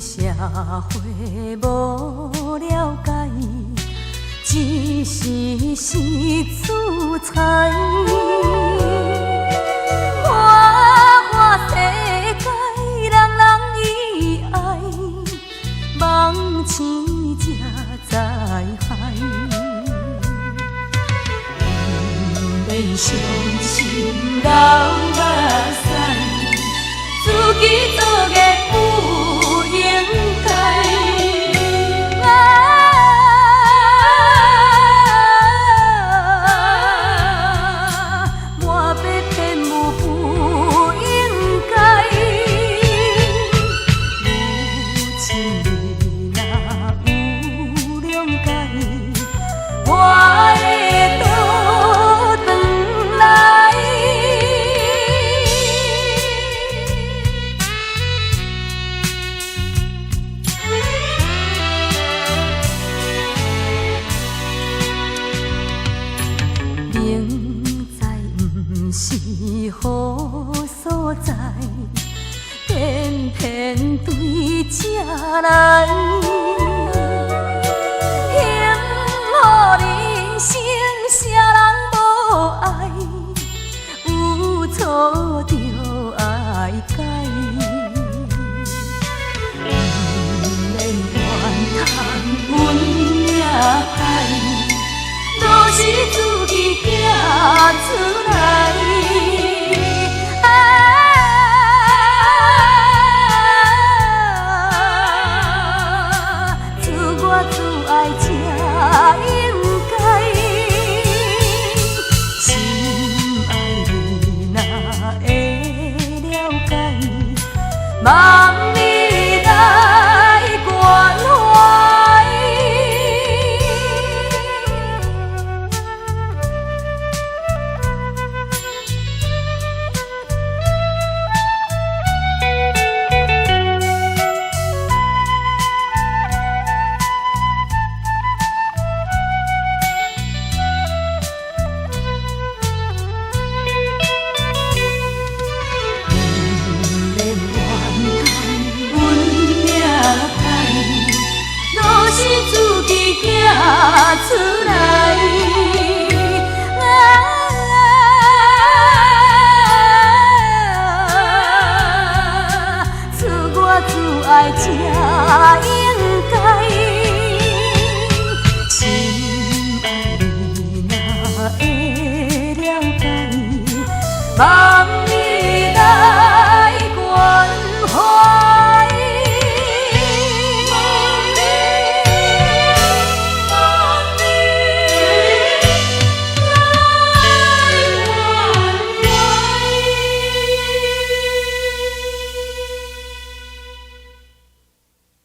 社会无了解，一时是厝财。花花世界，人人喜爱，梦醒才知海。不免伤心流目屎，自己作孽不应该。是好所在，偏偏对这来，幸福人生啥人无爱，有错就爱改，不免怨叹阮命歹，都是自己行出来。望你来关怀。出来，自我自爱才应该。心爱你若会了解。